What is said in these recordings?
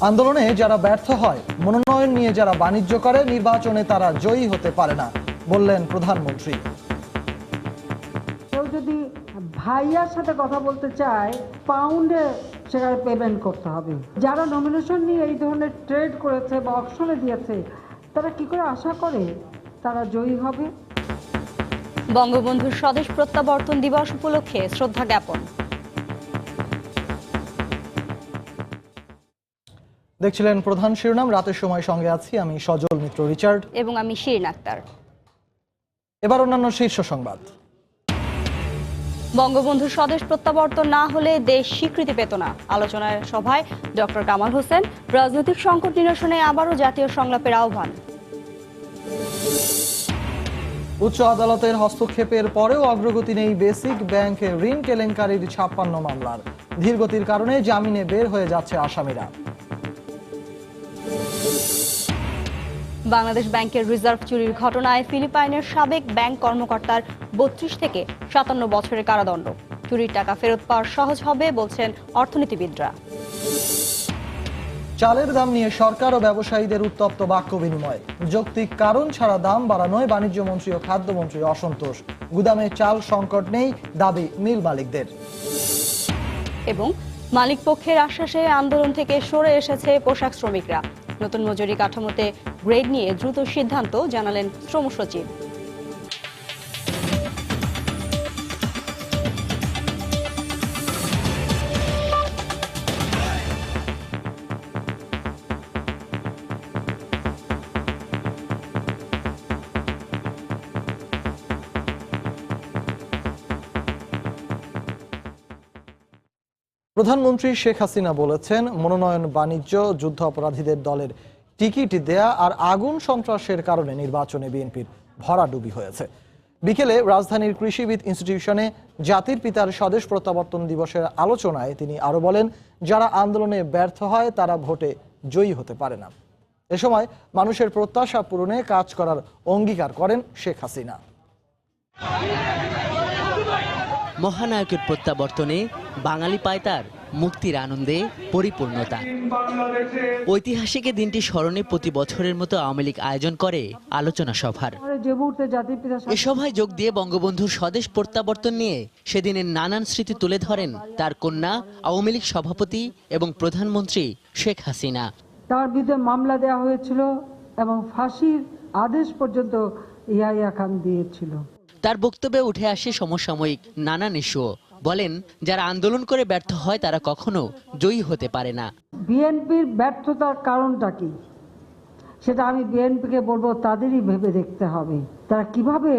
আন্দোলনে যারা ব্যর্থ হয়, মনোনয়ন নিয়ে যারা বাণিজ্য করে, নির্বাচনে তারা জয়ী হতে পারে না বললেন প্রধানমন্ত্রী। কেউ যদি ভাইয়ার সাথে কথা বলতে চায়, পাউন্ডে সেখানে পেমেন্ট করতে হবে। যারা নমিনেশন নিয়ে এই ধরনের ট্রেড করেছে বা অকশনে দিয়েছে, তারা কি করে আশা করে তারা জয়ী হবে? বঙ্গবন্ধুর স্বদেশ প্রত্যাবর্তন দিবস উপলক্ষে শ্রদ্ধা জ্ঞাপন। দেখছিলেন প্রধান শিরোনাম। রাতের সময় সঙ্গে আছি আমি সজল মিত্র রিচার্ড এবং আমি শিরিন আক্তার। এবার অন্যান্য শীর্ষ সংবাদ। বঙ্গবন্ধুর স্বদেশ প্রত্যাবর্তন না হলে দেশ স্বীকৃতি পেত না। আলোচনার সভায় ডক্টর কামাল হোসেন। রাজনৈতিক সংকট নিরসনে আবারও জাতীয় সংলাপের আহ্বান। উচ্চ আদালতের হস্তক্ষেপের পরেও অগ্রগতি নেই বেসিক ব্যাংক ঋণ কেলেঙ্কারির ৫৬ মামলার। ধীরগতির কারণে জামিনে বের হয়ে যাচ্ছে আসামিরা। বাংলাদেশ ব্যাংকের রিজার্ভ চুরির ঘটনায় ফিলিপাইনের সাবেক ব্যাংক কর্মকর্তার ৩২ থেকে ৫৭ বছরের কারাদণ্ড। চুরির টাকা ফেরত পাওয়া সহজ হবে বলছেন অর্থনীতিবিদরা। চালের দাম নিয়ে সরকার ও ব্যবসায়ীদের উত্তপ্ত বাক্য বিনিময়। যৌক্তিক কারণ ছাড়া দাম বাড়ানোয় বাণিজ্য মন্ত্রী ও খাদ্যমন্ত্রী অসন্তোষ। গুদামে চাল সংকট নেই দাবি মিল মালিকদের। এবং মালিক পক্ষের আশ্বাসে আন্দোলন থেকে সরে এসেছে পোশাক শ্রমিকরা। নতুন মজুরি কাঠামোতে গ্রেড নিয়ে দ্রুত সিদ্ধান্ত জানালেন শ্রম সচিব। প্রধানমন্ত্রী শেখ হাসিনা বলেছেন, মনোনয়ন, বাণিজ্য, যুদ্ধ অপরাধীদের দলের টিকিট দেয়া আর আগুন সন্ত্রাসের কারণে নির্বাচনে বিএনপির ভরাডুবি হয়েছে। বিকেলে রাজধানীর কৃষিবিদ ইনস্টিটিউশনে জাতির পিতার স্বদেশ প্রত্যাবর্তন দিবসের আলোচনায় তিনি আরো বলেন, যারা আন্দোলনে ব্যর্থ হয় তারা ভোটে জয়ী হতে পারে না। এ সময় মানুষের প্রত্যাশা পূরণে কাজ করার অঙ্গীকার করেন শেখ হাসিনা। মহানায়কের প্রত্যাবর্তনে বাঙালি পায় তার মুক্তির আনন্দে পরিপূর্ণতা। ঐতিহাসিক দিনটি স্মরণে প্রতি বছরের মতো আওয়ামী লীগ আয়োজন করে আলোচনা সভার। এ সভায় যোগ দিয়ে বঙ্গবন্ধুর স্বদেশ প্রত্যাবর্তন নিয়ে সেদিনের নানান স্মৃতি তুলে ধরেন তার কন্যা আওয়ামী লীগ সভাপতি এবং প্রধানমন্ত্রী শেখ হাসিনা। তার বিরুদ্ধে মামলা দেওয়া হয়েছিল এবং ফাঁসির আদেশ পর্যন্ত ইয়াহিয়া খান দিয়েছিল। তার বক্তব্যে উঠে আসে সমসাময়িক নানান ইস্যু। বলেন, যারা আন্দোলন করে ব্যর্থ হয় তারা কখনো জয়ী হতে পারে না। বিএনপির ব্যর্থতার কারণটা কি, সেটা আমি বিএনপিকে বলবো তাদেরই ভেবে দেখতে হবে। তারা কিভাবে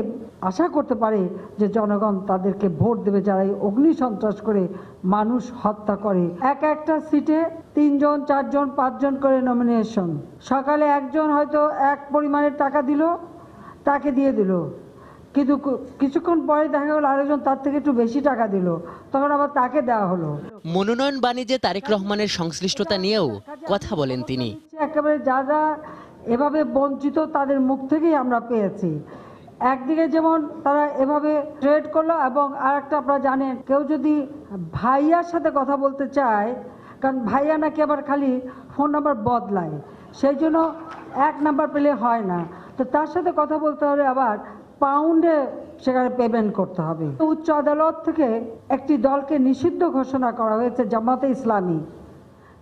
আশা করতে পারে যে জনগণ তাদেরকে ভোট দেবে, যারা এই অগ্নি সন্ত্রাস করে মানুষ হত্যা করে। একটা সিটে ৩ জন ৪ জন ৫ জন করে নমিনেশন। সকালে একজন হয়তো এক পরিমাণের টাকা দিল, তাকে দিয়ে দিল, কিন্তু কিছুক্ষণ পরে দেখা গেল আরেকজন তার থেকে একটু বেশি টাকা দিল, তখন আবার তাকে দেওয়া হলো। মনোনয়ন বাণিজ্যে তারেক রহমানের সংশ্লিষ্টতা নিয়েও কথা বলেন তিনি। একেবারে যারা এভাবে বঞ্চিত তাদের মুখ থেকেই আমরা পেয়েছি। একদিকে যেমন তারা এভাবে ট্রেড করলো, এবং আরেকটা আপনারা জানেন, কেউ যদি ভাইয়ার সাথে কথা বলতে চায়, কারণ ভাইয়া নাকি আবার খালি ফোন নাম্বার বদলায়, সেই জন্য ১ নাম্বার পেলে হয় না, তো তার সাথে কথা বলতে হলে আবার পাউন্ডে সেখানে পেমেন্ট করতে হবে। উচ্চ আদালত থেকে একটি দলকে নিষিদ্ধ ঘোষণা করা হয়েছে, জামাতে ইসলামী।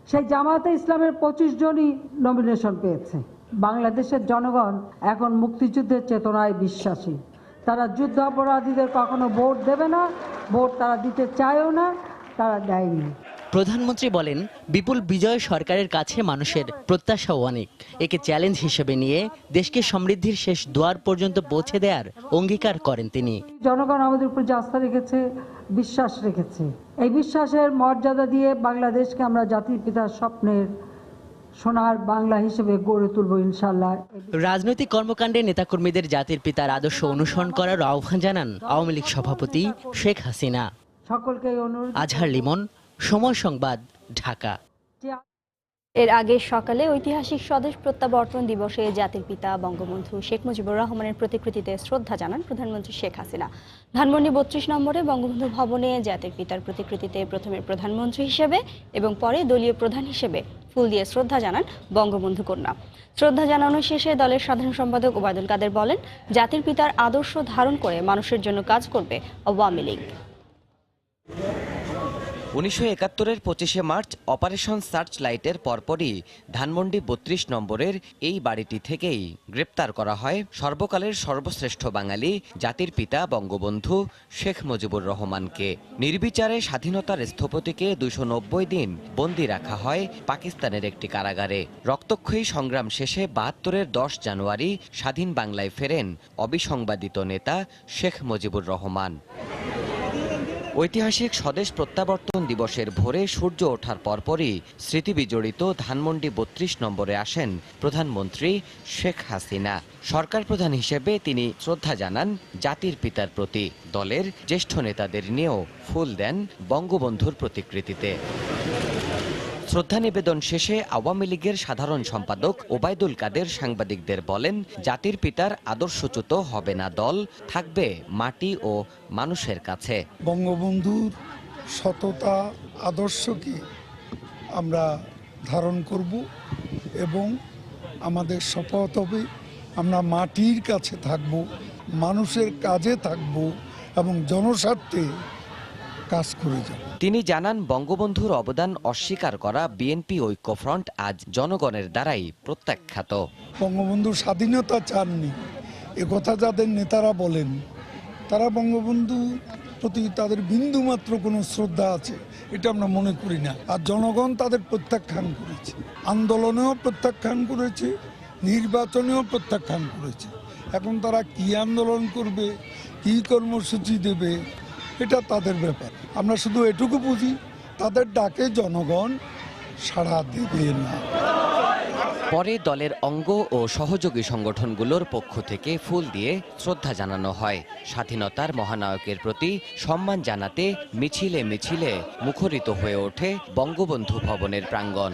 সেই জামাতে ইসলামের ২৫ জনই নমিনেশন পেয়েছে। বাংলাদেশের জনগণ এখন মুক্তিযুদ্ধের চেতনায় বিশ্বাসী। তারা যুদ্ধ অপরাধীদের কখনো ভোট দেবে না, ভোট তারা দিতে চায়ও না, তারা দেয়নি। প্রধানমন্ত্রী বলেন, বিপুল বিজয় সরকারের কাছে মানুষের প্রত্যাশাও অনেক। একে চ্যালেঞ্জ হিসেবে নিয়ে দেশকে সমৃদ্ধির শেষ দুয়ার পর্যন্ত পৌঁছে দেওয়ার অঙ্গীকার করেন তিনি। জনগণ আমাদের উপর যে আস্থা রেখেছে, বিশ্বাস রেখেছে, এই বিশ্বাসের মর্যাদা দিয়ে বাংলাদেশকে আমরা জাতির পিতার স্বপ্নের সোনার বাংলা হিসেবে গড়ে তুলব ইনশাআল্লাহ। রাজনৈতিক কর্মকাণ্ডে নেতাকর্মীদের জাতির পিতার আদর্শ অনুসরণ করার আহ্বান জানান আওয়ামী লীগ সভাপতি শেখ হাসিনা। সকলকে অনুরোধ। আজহার লিমন, সময় সংবাদ, ঢাকা। এর আগে সকালে ঐতিহাসিক স্বদেশ প্রত্যাবর্তন দিবসে জাতির পিতা বঙ্গবন্ধু শেখ মুজিবুর রহমানের প্রতিকৃতিতে শ্রদ্ধা জানান প্রধানমন্ত্রী শেখ হাসিনা। ধানমন্ডি ৩২ নম্বরে বঙ্গবন্ধু ভবনে জাতির পিতার প্রতিকৃতিতে প্রথমে প্রধানমন্ত্রী হিসেবে এবং পরে দলীয় প্রধান হিসেবে ফুল দিয়ে শ্রদ্ধা জানান বঙ্গবন্ধু কন্যা। শ্রদ্ধা জানানো শেষে দলের সাধারণ সম্পাদক ওবায়দুল কাদের বলেন, জাতির পিতার আদর্শ ধারণ করে মানুষের জন্য কাজ করবে আওয়ামী লীগ। 1971-এর 25শে মার্চ অপারেশন সার্চ লাইটের পরপরই ধানমন্ডি 32 নম্বরের এই বাড়িটি থেকেই গ্রেপ্তার করা হয় সর্বকালের সর্বশ্রেষ্ঠ বাঙালি জাতির পিতা বঙ্গবন্ধু শেখ মুজিবুর রহমানকে। নির্বিচারে স্বাধীনতার স্থপতিকে 290 দিন বন্দী রাখা হয় পাকিস্তানের একটি কারাগারে। রক্তক্ষয়ী সংগ্রাম শেষে 72-এর 10 জানুয়ারি স্বাধীন বাংলায় ফেরেন অবিসংবাদিত নেতা শেখ মুজিবুর রহমান। ঐতিহাসিক স্বদেশ প্রত্যাবর্তন দিবসের ভোরে সূর্য ওঠার পরপরই স্মৃতিবিজড়িত ধানমন্ডি 32 নম্বরে আসেন প্রধানমন্ত্রী শেখ হাসিনা। সরকার প্রধান হিসেবে তিনি শ্রদ্ধা জানান জাতির পিতার প্রতি। দলের জ্যেষ্ঠ নেতাদের নিয়েও ফুল দেন বঙ্গবন্ধুর প্রতিকৃতিতে। শ্রদ্ধা নিবেদন শেষে আওয়ামী লীগের সাধারণ সম্পাদক ওবায়দুল কাদের সাংবাদিকদের বলেন, জাতির পিতার আদর্শচ্যুত হবে না দল, থাকবে মাটি ও মানুষের কাছে। বঙ্গবন্ধুর সততা আদর্শকে আমরা ধারণ করব এবং আমাদের শপথ হবে আমরা মাটির কাছে থাকব, মানুষের কাজে থাকব এবং জনস্বার্থে কাজ করে যাব। তিনি জানান, বঙ্গবন্ধুর অবদান অস্বীকার করা বিএনপি ঐক্যফ্রন্ট আজ জনগণের দ্বারাই প্রত্যাখ্যাত। বঙ্গবন্ধু স্বাধীনতা চাননি একথা যাদের নেতারা বলেন, তারা বঙ্গবন্ধু প্রতি তাদের বিন্দুমাত্র কোনো শ্রদ্ধা আছে এটা আমরা মনে করি না। আর জনগণ তাদের প্রত্যাখ্যান করেছে, আন্দোলনেও প্রত্যাখ্যান করেছে, নির্বাচনেও প্রত্যাখ্যান করেছে। এখন তারা কি আন্দোলন করবে, কি কর্মসূচি দেবে, এটা তাদের ব্যাপার। আমরা শুধু এটুকু বুঝি, তাদের ডাকে জনগণ সাড়া দেবে না। পরে দলের অঙ্গ ও সহযোগী সংগঠনগুলোর পক্ষ থেকে ফুল দিয়ে শ্রদ্ধা জানানো হয়। স্বাধীনতার মহানায়কের প্রতি সম্মান জানাতে মিছিলে মিছিলে মুখরিত হয়ে ওঠে বঙ্গবন্ধু ভবনের প্রাঙ্গণ।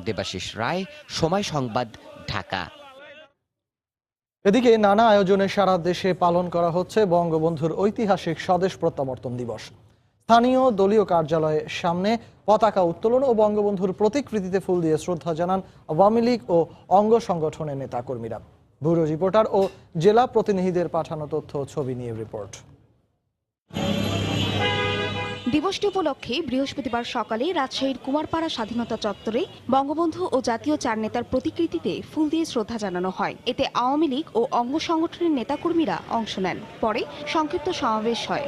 দেবাশিস রায়, সময় সংবাদ, ঢাকা। এদিকে নানা আয়োজনে সারা দেশে পালন করা হচ্ছে বঙ্গবন্ধুর ঐতিহাসিক স্বদেশ প্রত্যাবর্তন দিবস। স্থানীয় দলীয় কার্যালয়ের সামনে পতাকা উত্তোলন ও বঙ্গবন্ধুর প্রতিকৃতিতে ফুল দিয়ে শ্রদ্ধা জানান আওয়ামী লীগ ও অঙ্গ সংগঠনের নেতাকর্মীরা। ব্যুরো রিপোর্টার ও জেলা প্রতিনিধিদের পাঠানো তথ্য ছবি নিয়ে রিপোর্ট। দিবসটি উপলক্ষে বৃহস্পতিবার সকালে রাজশাহীর কুমারপাড়া স্বাধীনতা চত্বরে বঙ্গবন্ধু ও জাতীয় চার নেতার প্রতিকৃতিতে ফুল দিয়ে শ্রদ্ধা জানানো হয়। এতে আওয়ামী লীগ ও অঙ্গ সংগঠনের নেতাকর্মীরা অংশ নেন। পরে সংক্ষিপ্ত সমাবেশ হয়।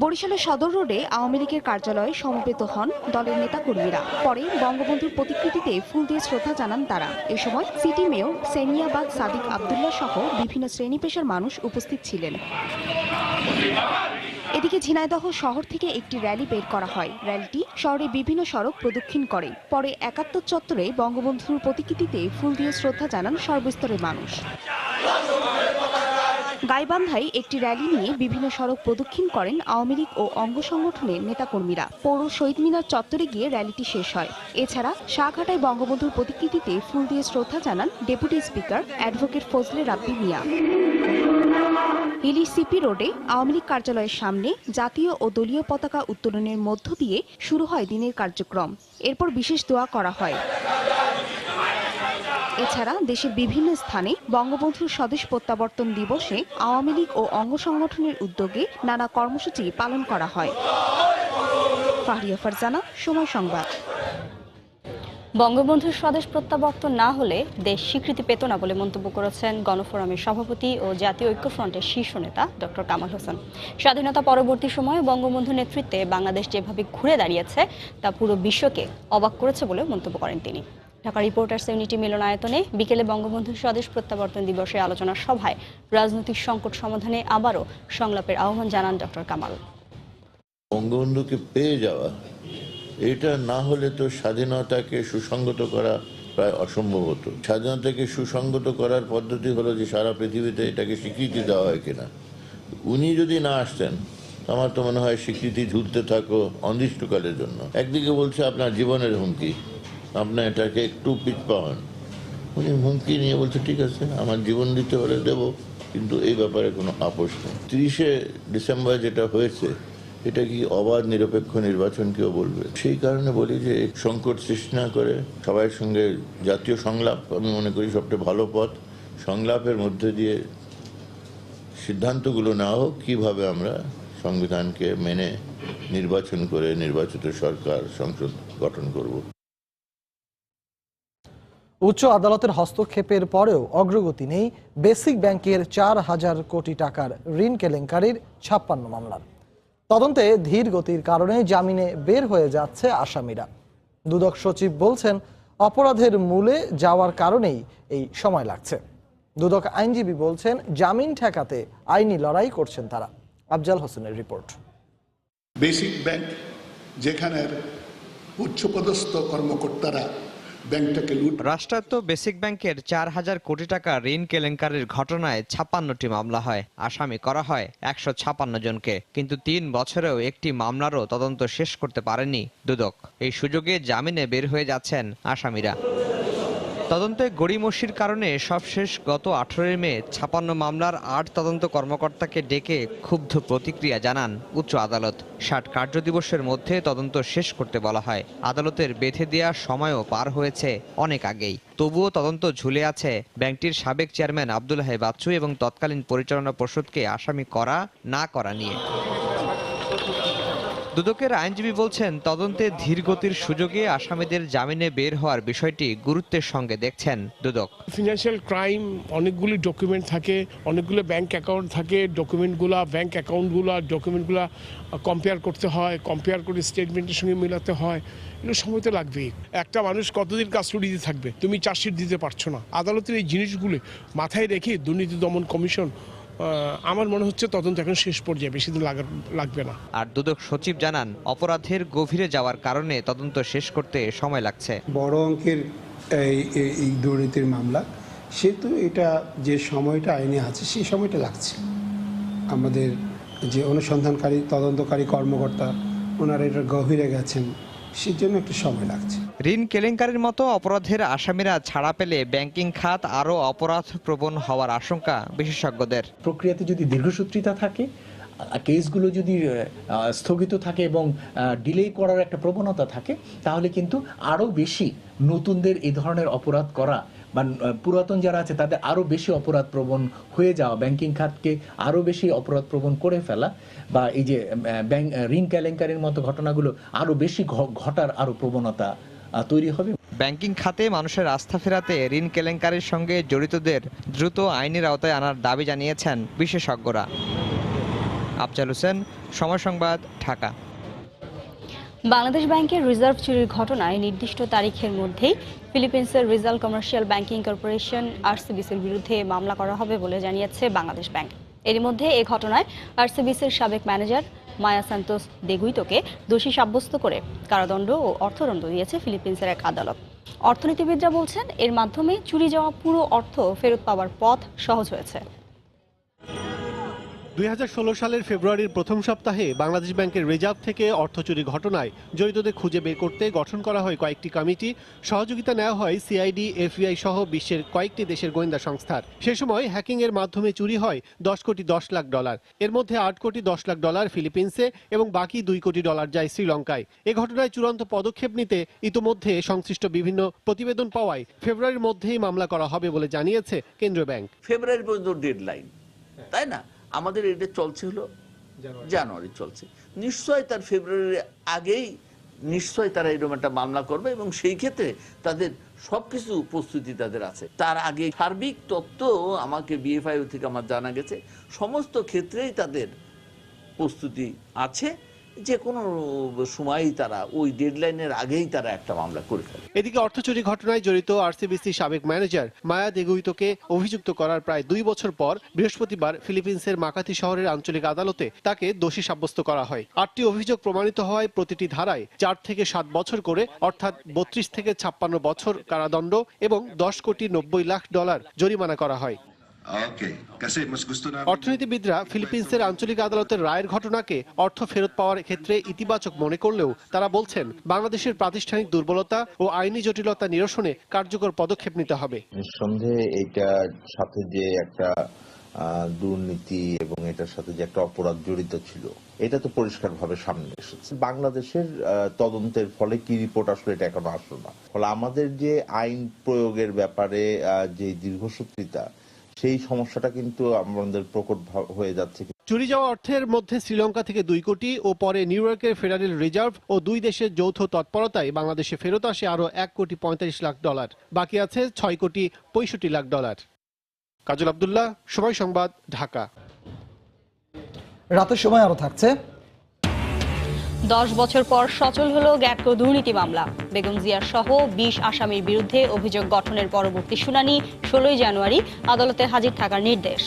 বরিশালের সদর রোডে আওয়ামী লীগের কার্যালয়ে সমবেত হন দলের নেতাকর্মীরা। পরে বঙ্গবন্ধুর প্রতিকৃতিতে ফুল দিয়ে শ্রদ্ধা জানান তারা। এ সময় সিটি মেয়র সেনিয়াবাদ সাদিক আব্দুল্লাহ সহ বিভিন্ন শ্রেণী পেশার মানুষ উপস্থিত ছিলেন। এদিকে ঝিনাইদহ শহর থেকে একটি র্যালি বের করা হয়। র্যালিটি শহরে বিভিন্ন সড়ক প্রদক্ষিণ করে। পরে ৭১ চত্বরে বঙ্গবন্ধুর প্রতিকৃতিতে ফুল দিয়ে শ্রদ্ধা জানান সর্বস্তরের মানুষ। গাইবান্ধায় একটি র্যালি নিয়ে বিভিন্ন সড়ক প্রদক্ষিণ করেন আওয়ামী লীগ ও অঙ্গ সংগঠনের নেতাকর্মীরা। পৌর শহীদ মিনার চত্বরে গিয়ে র্যালিটি শেষ হয়। এছাড়া শাহঘাটায় বঙ্গবন্ধুর প্রতিকৃতিতে ফুল দিয়ে শ্রদ্ধা জানান ডেপুটি স্পিকার অ্যাডভোকেট ফজলে রাব্বি মিয়া। হিলি সিপি রোডে আওয়ামী লীগ কার্যালয়ের সামনে জাতীয় ও দলীয় পতাকা উত্তোলনের মধ্য দিয়ে শুরু হয় দিনের কার্যক্রম। এরপর বিশেষ দোয়া করা হয়। এছাড়া দেশের বিভিন্ন স্থানে বঙ্গবন্ধুর স্বদেশ প্রত্যাবর্তন দিবসে আওয়ামী লীগ ও অঙ্গ সংগঠনের উদ্যোগে নানা কর্মসূচি পালন করা হয়। ফাহরিয়া ফারজানা, সময় সংবাদ। বঙ্গবন্ধুর স্বদেশ প্রত্যাবর্তন না হলে দেশ স্বীকৃতি পেত না বলে মন্তব্য করেছেন গণফোরামের সভাপতি ও জাতীয় ঐক্যফ্রন্টের শীর্ষ নেতা ডক্টর কামাল হোসেন। স্বাধীনতা পরবর্তী সময়ে বঙ্গবন্ধুর নেতৃত্বে বাংলাদেশ যেভাবে ঘুরে দাঁড়িয়েছে তা পুরো বিশ্বকে অবাক করেছে বলে মন্তব্য করেন তিনি। ঢাকা রিপোর্টার্স ইউনিটি মিলনায়তনে বিকেলে বঙ্গবন্ধুর স্বদেশ প্রত্যাবর্তন দিবসে আলোচনা সভায় রাজনৈতিক সংকট সমাধানে আবারও সংলাপের আহ্বান জানান ডক্টর কামাল। বঙ্গবন্ধুকে পেয়ে যাওয়া, এটা না হলে তো স্বাধীনতাকে সুসংগত করা প্রায় অসম্ভব হতো। স্বাধীনতাকে সুসংগত করার পদ্ধতি হলো যে সারা পৃথিবীতে এটাকে স্বীকৃতি দেওয়া হয় কিনা। উনি যদি না আসতেন, আমার তো মনে হয় স্বীকৃতি ঝুলতে থাকো অনির্দিষ্টকালের জন্য। একদিকে বলছে আপনার জীবনের হুমকি, আপনার এটাকে একটু পিছপা হন। উনি হুমকি নিয়ে বলছে ঠিক আছে, আমার জীবন দিতে হলে দেব, কিন্তু এই ব্যাপারে কোনো আপোষ নেই। 30শে ডিসেম্বর যেটা হয়েছে, এটা কি অবাধ নিরপেক্ষ নির্বাচন কেউ বলবে? সেই কারণে বলি যে সংকট সৃষ্টি না করে সবার সঙ্গে জাতীয় সংলাপ, আমি মনে করি সবচেয়ে ভালো পথ। সংলাপের মধ্যে দিয়ে সিদ্ধান্তগুলো না হোক কিভাবে আমরা সংবিধানকে মেনে নির্বাচন করে নির্বাচিত সরকার সংসদ গঠন করব। উচ্চ আদালতের হস্তক্ষেপের পরেও অগ্রগতি নেই বেসিক ব্যাংকের 4,000 কোটি টাকার ঋণ কেলেঙ্কারির 56 মামলার। তদন্তে ধীর গতির কারণে জামিনে বের হয়ে যাচ্ছে আসামিরা। দুদক সচিব বলছেন, অপরাধের মূলে যাওয়ার কারণেই এই সময় লাগছে। দুদক আইনজীবী বলছেন, জামিন ঠেকাতে আইনি লড়াই করছেন তারা। আফজাল হোসেনের রিপোর্ট। বেসিক ব্যাংক, যেখানের উচ্চপদস্থ কর্মকর্তারা ব্যাংকটাকে লুট। রাষ্ট্রায়ত্ত বেসিক ব্যাংকের 4,000 কোটি টাকা ঋণ কেলেঙ্কারির ঘটনায় 56টি মামলা হয়, আসামি করা হয় 156 জনকে। কিন্তু 3 বছরেও একটি মামলারও তদন্ত শেষ করতে পারেনি দুদক। এই সুযোগে জামিনে বের হয়ে যাচ্ছেন আসামিরা। তদন্তে গড়িমসির কারণে সবশেষ গত 18 মে 56 মামলার 8 তদন্ত কর্মকর্তাকে ডেকে ক্ষুব্ধ প্রতিক্রিয়া জানান উচ্চ আদালত। 60 কার্যদিবসের মধ্যে তদন্ত শেষ করতে বলা হয়। আদালতের বেঁধে দেওয়া সময়ও পার হয়েছে অনেক আগেই। তবুও তদন্ত ঝুলে আছে ব্যাংকটির সাবেক চেয়ারম্যান আব্দুল হাই বাচ্চু এবং তৎকালীন পরিচালনা পর্ষদকে আসামি করা না করা নিয়ে। দুদকের আইনজীবী বলছেন, তদন্তে ধীরগতির সুযোগে আসামিদের জামিনে বের হওয়ার বিষয়টি গুরুত্বের সঙ্গে দেখছেন দুদক। ফিনান্সিয়াল ক্রাইম, অনেকগুলি ডকুমেন্ট থাকে, অনেকগুলো ব্যাংক অ্যাকাউন্ট থাকে, ব্যাংক ডকুমেন্টগুলো কম্পেয়ার করতে হয়, কম্পেয়ার করে স্টেটমেন্টের সঙ্গে মেলাতে হয়। এগুলো সময় তো লাগবেই। একটা মানুষ কতদিন কাস্টডিতে থাকবে? তুমি চার্জশিট দিতে পারছো না। আদালতের এই জিনিসগুলো মাথায় রেখে দুর্নীতি দমন কমিশন, আমার মনে হচ্ছে তদন্ত এখন শেষ পর্যায়ে, বেশি দিন লাগবে না। আর দুদক সচিব জানান, অপরাধের গভীরে যাওয়ার কারণে তদন্ত শেষ করতে সময় লাগছে। বড় অঙ্কের এই দুর্নীতির মামলা, সেহেতু এটা যে সময়টা আইনে আছে সেই সময়টা লাগছে। আমাদের যে অনুসন্ধানকারী তদন্তকারী কর্মকর্তা, ওনারা এটা গভীরে গেছেন, সেই জন্য একটু সময় লাগছে। ঋণ কেলেঙ্কারির মতো অপরাধের আসামিরা ছাড়া পেলে ব্যাংকিং খাত আরও অপরাধ প্রবণ হওয়ার আশঙ্কা বিশেষজ্ঞদের। প্রক্রিয়াতে যদি দীর্ঘসূত্রিতা থাকে, কেসগুলো যদি স্থগিত থাকে এবং ডিলে করার একটা প্রবণতা থাকে, তাহলে কিন্তু আরও বেশি নতুনদের এই ধরনের অপরাধ করা বা পুরাতন যারা আছে তাদের আরও বেশি অপরাধ প্রবণ হয়ে যাওয়া, ব্যাংকিং খাতকে আরও বেশি অপরাধ প্রবণ করে ফেলা, বা এই যে ঋণ কেলেঙ্কারির মতো ঘটনাগুলো আরও বেশি ঘটার আরও প্রবণতা তৈরি হবে। ব্যাংকিং খাতে মানুষের আস্থা ফেরাতে ঋণ কেলেঙ্কারির সঙ্গে জড়িতদের দ্রুত আইনের আওতায় আনার দাবি জানিয়েছেন বিশেষজ্ঞরা। আফজাল হোসেন, সময় সংবাদ, ঢাকা। বাংলাদেশ ব্যাংকের রিজার্ভ চুরির ঘটনায় নির্দিষ্ট তারিখের মধ্যেই ফিলিপিন্সের রিজাল কমার্শিয়াল ব্যাংকিং কর্পোরেশন আরসিবিসির বিরুদ্ধে মামলা করা হবে বলে জানিয়েছে বাংলাদেশ ব্যাংক। এরই মধ্যে এই ঘটনায় আরসিবিসির সাবেক ম্যানেজার মায়া সান্তোস দেগুইতোকে দোষী সাব্যস্ত করে কারাদণ্ড ও অর্থদণ্ড দিয়েছে ফিলিপিন্সের এক আদালত। অর্থনীতিবিদরা বলছেন, এর মাধ্যমে চুরি যাওয়া পুরো অর্থ ফেরত পাওয়ার পথ সহজ হয়েছে। 2016 সালের ফেব্রুয়ারির প্রথম সপ্তাহে বাংলাদেশ ব্যাংকের রিজার্ভ থেকে অর্থ চুরি ঘটনায় জড়িতদের খুঁজে বের করতে গঠন করা হয় কয়েকটি কমিটি। সহযোগিতা নেওয়া হয় সিআইডি, এফবিআই সহ বিশ্বের কয়েকটি দেশের গোয়েন্দা সংস্থার। সে সময় হ্যাকিং এর মাধ্যমে চুরি হয় 10 কোটি 10 লাখ ডলার। এর মধ্যে 8 কোটি 10 লাখ ডলার ফিলিপিন্সে এবং বাকি 2 কোটি ডলার যায় শ্রীলঙ্কায়। এ ঘটনায় চূড়ান্ত পদক্ষেপ নিতে ইতোমধ্যে সংশ্লিষ্ট বিভিন্ন প্রতিবেদন পাওয়ায় ফেব্রুয়ারির মধ্যেই মামলা করা হবে বলে জানিয়েছে কেন্দ্রীয় ব্যাংক। ফেব্রুয়ারি পর্যন্ত ডেডলাইন, তাই না? আমাদের এটা চলছে হলো জানুয়ারি চলছে, নিশ্চয় তার ফেব্রুয়ারির আগেই নিশ্চয় তারা এরকম একটা মামলা করবে এবং সেই ক্ষেত্রে তাদের সবকিছু প্রস্তুতি তাদের আছে। তার আগে সার্বিক তথ্য আমাকে বিএফআইও থেকে আমার জানা গেছে, সমস্ত ক্ষেত্রেই তাদের প্রস্তুতি আছে, যে কোনো সময়ই তারা ওই ডেডলাইনের আগেই তারা একটা মামলা করে ফেলে। এদিকে অর্থ চুরি ঘটনায় জড়িত আরসিবিসি সাবেক ম্যানেজার মায়া দেগুইতোকে অভিযুক্ত করার প্রায় 2 বছর পর বৃহস্পতিবার ফিলিপিন্সের মাকাতি শহরের আঞ্চলিক আদালতে তাকে দোষী সাব্যস্ত করা হয়। 8টি অভিযোগ প্রমাণিত হয় প্রতিটি ধারায় 4 থেকে 7 বছর করে, অর্থাৎ 32 থেকে 56 বছর কারাদণ্ড এবং 10 কোটি 90 লাখ ডলার জরিমানা করা হয়। অর্থনীতিবিদরা ফিলিপিন্সের আঞ্চলিক আদালতের রায়ের ঘটনাকে অর্থ ফেরত পাওয়ার ক্ষেত্রে ইতিবাচক মনে করলেও তারা বলছেন, বাংলাদেশের প্রাতিষ্ঠানিক দুর্বলতা ও আইনি জটিলতা নিরসনে কার্যকর পদক্ষেপ নিতে হবে। নিঃসন্দেহে এইটার সাথে যে একটা দুর্নীতি এবং এটার সাথে যে একটা অপরাধ জড়িত ছিল, এটা তো পরিষ্কারভাবে সামনে এসেছে। বাংলাদেশের তদন্তের ফলে কি রিপোর্ট আসলে এটা এখনো আসলো না। ফলে আমাদের যে আইন প্রয়োগের ব্যাপারে যে দীর্ঘসূত্রিতা, সেই সমস্যাটা কিন্তু আমাদের প্রকট হয়ে যাচ্ছে। চুরি যাওয়া অর্থের মধ্যে শ্রীলঙ্কা থেকে 2 কোটি ও পরে নিউ ইয়র্কের ফেডারেল রিজার্ভ ও 2 দেশের যৌথ তৎপরতায় বাংলাদেশে ফেরত আসে আরও $1,45,00,000। বাকি আছে $6,65,00,000। কাজল আব্দুল্লাহ, সময় সংবাদ, ঢাকা। রাতের সময় আরো থাকছে। 10 বছর পর সচল হলো গ্যাটকো দুর্নীতি মামলা। বেগম জিয়ার সহ 20 আসামির বিরুদ্ধে অভিযোগ গঠনের পরবর্তী শুনানি 16 জানুয়ারি আদালতে হাজির থাকার নির্দেশ।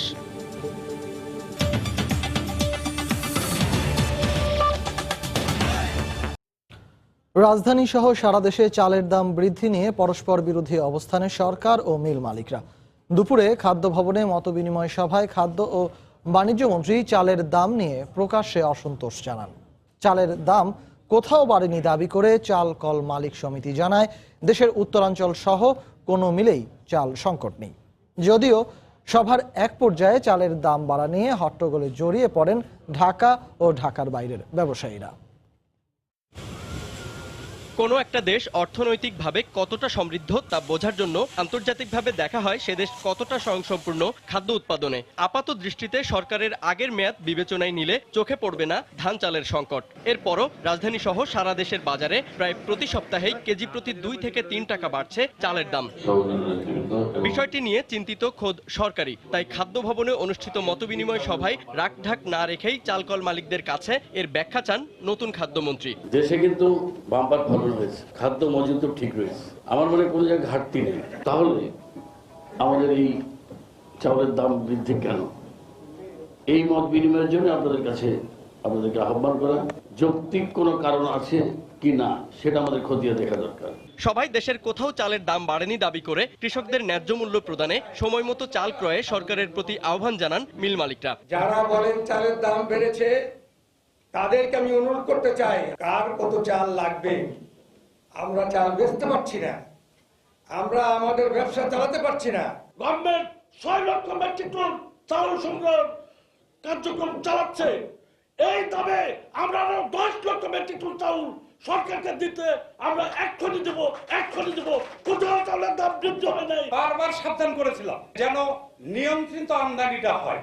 রাজধানী সহ সারা দেশে চালের দাম বৃদ্ধি নিয়ে পরস্পর বিরোধী অবস্থানে সরকার ও মিল মালিকরা। দুপুরে খাদ্য ভবনে মতবিনিময় সভায় খাদ্য ও বাণিজ্য মন্ত্রী চালের দাম নিয়ে প্রকাশ্যে অসন্তোষ জানান। চালের দাম কোথাও বাড়েনি দাবি করে চাল কল মালিক সমিতি জানায়, দেশের উত্তরাঞ্চল সহ কোনো মিলেই চাল সংকট নেই। যদিও সভার এক পর্যায়ে চালের দাম বাড়া নিয়ে হট্টগোলে জড়িয়ে পড়েন ঢাকা ও ঢাকার বাইরের ব্যবসায়ীরা। কোনো একটা দেশ অর্থনৈতিকভাবে কতটা সমৃদ্ধ তা বোঝার জন্য আন্তর্জাতিকভাবে দেখা হয় সে দেশ কতটা স্বয়ংসম্পূর্ণ খাদ্য উৎপাদনে। আপাত দৃষ্টিতে সরকারের আগের মেয়াদ বিবেচনায় নিলে চোখে পড়বে না ধান চালের সংকট। এরপরও রাজধানী সহ সারা দেশের বাজারে প্রায় প্রতি সপ্তাহেই কেজি প্রতি 2 থেকে 3 টাকা বাড়ছে চালের দাম। বিষয়টি নিয়ে চিন্তিত খোদ সরকারি, তাই খাদ্য ভবনে অনুষ্ঠিত মতবিনিময় সভায় রাখঢাক না রেখেই চালকল মালিকদের কাছে এর ব্যাখ্যা চান নতুন খাদ্যমন্ত্রী। দেশে কিন্তু বাম্পার ফলন হয়েছে, খাদ্য মজুদ ঠিক রয়েছে, আমার মনে কোনো জায়গায় ঘাটতি নেই। তাহলে আমাদের এই চাউলের দাম বৃদ্ধি কেন? এই মত বিনিময়ের জন্য আপনাদেরকে আহ্বান করা, যৌক্তিক কোনো কারণ আছে কি না সেটা আমাদের খতিয়ে দেখা দরকার। সবাই দেশের কোথাও চালের দাম বাড়েনি দাবি করে কৃষকদের ন্যায্য মূল্য প্রদানে সময় মতো চাল ক্রয়ে সরকারের প্রতি আহ্বান জানান মিল মালিকরা। যারা বলেন চালের দাম বেড়েছে তাদেরকে আমি অনুরোধ করতে চাই, কার কত চাল লাগবে? আমরা চাল বেচতে পারছি না, আমরা আমাদের ব্যবসা চালাতে পারছি না। গভর্নমেন্ট 6 লক্ষ মেট্রিক টন চাউল সংগ্রহ কার্যক্রম চালাচ্ছে, এই দামে আমরা আরো 10 লক্ষ মেট্রিক টন চাউল সরকারকে দিতে আমরা এক্ষুনি দেবো। কোথাও চাউলের দাম বৃদ্ধি হয় নাই। বারবার সাবধান করেছিলাম যেন নিয়ন্ত্রিত আমদানিটা হয়।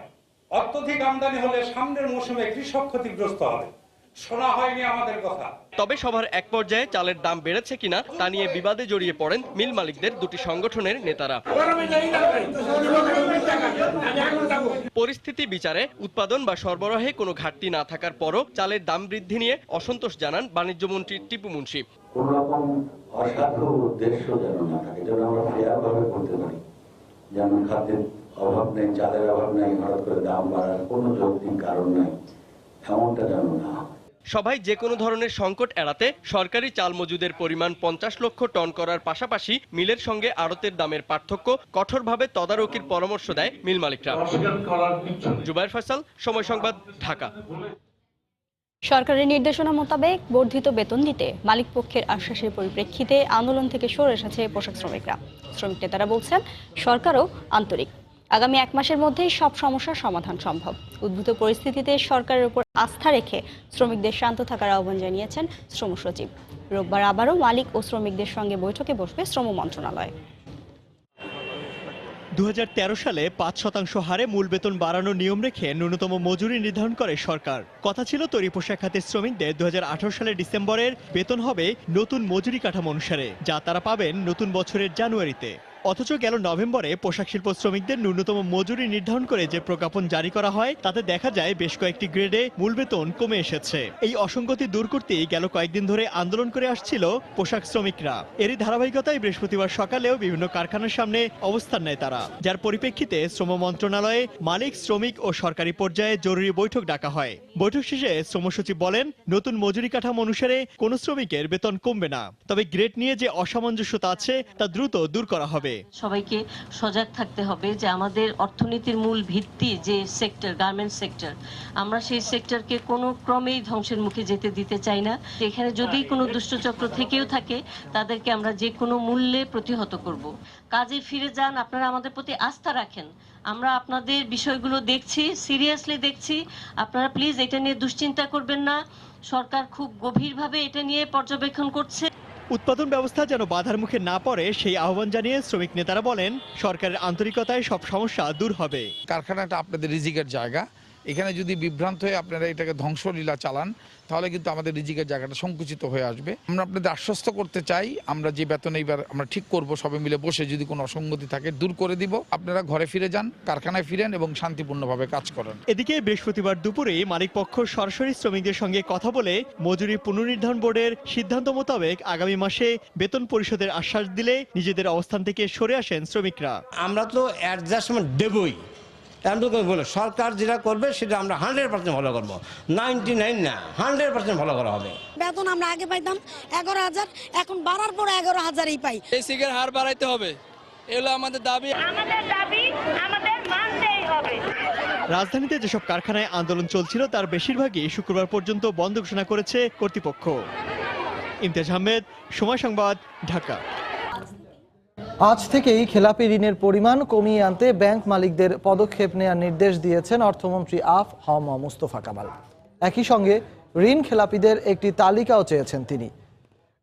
অত্যধিক আমদানি হলে সামনের মৌসুমে কৃষক ক্ষতিগ্রস্ত হবে। শোনা হয়নি আমাদের কথা। তবে সভার এক পর্যায়ে চালের দাম বেড়েছে কিনা তা নিয়ে বিবাদে জড়িয়ে পড়েন মিল মালিকদের দুটি সংগঠনের নেতারা। পরিস্থিতি বিচারে উৎপাদন বা সরবরাহে কোনো ঘাটতি না থাকার পরও চালের দাম বৃদ্ধি নিয়ে অসন্তোষ জানান বাণিজ্য মন্ত্রী টিপু মুন্সি। কোন রকম অসাধু উদ্দেশ্য যেন না থাকে, যেন আমরা ফেয়ার ভাবে করতে পারি, যেমন খাদ্যের অভাব নেই, চালের অভাব নেই, হঠাৎ করে দাম বাড়ার কোনো যৌক্তিক কারণ নেই, এমনটা যেন না। সভায় যে কোনো ধরনের সংকট এড়াতে সরকারি চাল মজুদের পরিমাণ 50 লক্ষ টন করার পাশাপাশি মিলের সঙ্গে আড়তের দামের পার্থক্য কঠোরভাবে তদারকির পরামর্শ দেয় মিল মালিকরা। জুবায়ের ফয়সাল, সময় সংবাদ, ঢাকা। সরকারের নির্দেশনা মোতাবেক বর্ধিত বেতন দিতে মালিক পক্ষের আশ্বাসের পরিপ্রেক্ষিতে আন্দোলন থেকে সরে এসেছে পোশাক শ্রমিকরা। শ্রমিক নেতারা বলছেন সরকারও আন্তরিক, আগামী 1 মাসের মধ্যেই সব সমস্যার সমাধান সম্ভব। উদ্ভূত পরিস্থিতিতে সরকারের উপর আস্থা রেখে শ্রমিকদের শান্ত থাকার আহ্বান জানিয়েছেন শ্রম সচিব। রোববার আবারও মালিক ও শ্রমিকদের সঙ্গে বৈঠকে বসবে শ্রম মন্ত্রণালয়। 2013 সালে 5% হারে মূল বেতন বাড়ানোর নিয়ম রেখে ন্যূনতম মজুরি নির্ধারণ করে সরকার। কথা ছিল তৈরি পোশাক খাতের শ্রমিকদের 2018 সালের ডিসেম্বরের বেতন হবে নতুন মজুরি কাঠামো অনুসারে, যা তারা পাবেন নতুন বছরের জানুয়ারিতে। অথচ গেল নভেম্বরে পোশাক শিল্প শ্রমিকদের ন্যূনতম মজুরি নির্ধারণ করে যে প্রজ্ঞাপন জারি করা হয় তাতে দেখা যায় বেশ কয়েকটি গ্রেডে মূল বেতন কমে এসেছে। এই অসঙ্গতি দূর করতেই গেল কয়েকদিন ধরে আন্দোলন করে আসছিল পোশাক শ্রমিকরা। এরই ধারাবাহিকতায় বৃহস্পতিবার সকালেও বিভিন্ন কারখানার সামনে অবস্থান নেয় তারা, যার পরিপ্রেক্ষিতে শ্রম মন্ত্রণালয়ে মালিক, শ্রমিক ও সরকারি পর্যায়ে জরুরি বৈঠক ডাকা হয়। বৈঠক শেষে শ্রম সচিব বলেন, নতুন মজুরি কাঠামো অনুসারে কোনো শ্রমিকের বেতন কমবে না, তবে গ্রেড নিয়ে যে অসামঞ্জস্যতা আছে তা দ্রুত দূর করা হবে। সবাইকে সজাগ থাকতে হবে যে আমাদের অর্থনীতির মূল ভিত্তি যে সেক্টর, গার্মেন্টস সেক্টর, আমরা সেই সেক্টরকে কোনো ক্রমেই ধ্বংসের মুখে যেতে দিতে চাই না। এখানে যদি কোনো দুষ্টচক্র থেকেও থাকে তাদেরকে আমরা যে কোনো মূল্যে প্রতিহত করব। কাজে ফিরে যান, আপনারা আমাদের প্রতি আস্থা রাখেন, আমরা আপনাদের বিষয়গুলো দেখছি, সিরিয়াসলি দেখছি। আপনারা প্লিজ এটা নিয়ে দুশ্চিন্তা করবেন না। সরকার খুব গভীরভাবে এটা নিয়ে পর্যবেক্ষণ করছে। উৎপাদন ব্যবস্থা যেন বাধার মুখে না পড়ে সেই আহ্বান জানিয়ে শ্রমিক নেতারা বলেন, সরকারের আন্তরিকতায় সব সমস্যা দূর হবে। কারখানাটা আপনাদের রিজিকের জায়গা, এখানে যদি বিভ্রান্ত হয়ে আপনারা এটাকে ধ্বংসলীলা চালান তাহলে কিন্তু আমাদের রিজিকের জায়গাটা সংকুচিত হয়ে আসবে। আমরা আপনাদের আশ্বস্ত করতে চাই, আমরা যে বেতন এইবার আমরা ঠিক করব, সবাই মিলে বসে যদি কোনো অসঙ্গতি থাকে দূর করে দিব। আপনারা ঘরে ফিরে যান, কারখানায় ফিরেন এবং শান্তিপূর্ণভাবে কাজ করেন। এদিকে বৃহস্পতিবার দুপুরে মালিকপক্ষ সরাসরি শ্রমিকদের সঙ্গে কথা বলে মজুরি পুনর্নির্ধারণ বোর্ডের সিদ্ধান্ত মোতাবেক আগামী মাসে বেতন পরিশোধের আশ্বাস দিলে নিজেদের অবস্থান থেকে সরে আসেন শ্রমিকরা। আমরা তো অ্যাডজাস্টমেন্ট দেবই, সরকার যেটা করবে সেটা আমরা 100% ফলো করবো, 99 না 100% ফলো করা হবে। বেতন আমরা আগে পাইতাম 11,000, এখন বাড়ার পর 11,000ই পাই। বেসিকের হার বাড়াইতে হবে, এগুলো আমাদের দাবি, আমাদের মানতেই হবে। রাজধানীতে যেসব কারখানায় আন্দোলন চলছিল তার বেশিরভাগই শুক্রবার পর্যন্ত বন্ধ ঘোষণা করেছে কর্তৃপক্ষ। ইমতিয়াজ আহমেদ, সময় সংবাদ, ঢাকা। আজ থেকেই খেলাপি ঋণের পরিমাণ কমিয়ে আনতে ব্যাংক মালিকদের পদক্ষেপ নেওয়ার নির্দেশ দিয়েছেন অর্থমন্ত্রী আ.হ.ম মুস্তফা কামাল। একই সঙ্গে ঋণ খেলাপিদের একটি তালিকাও চেয়েছেন তিনি।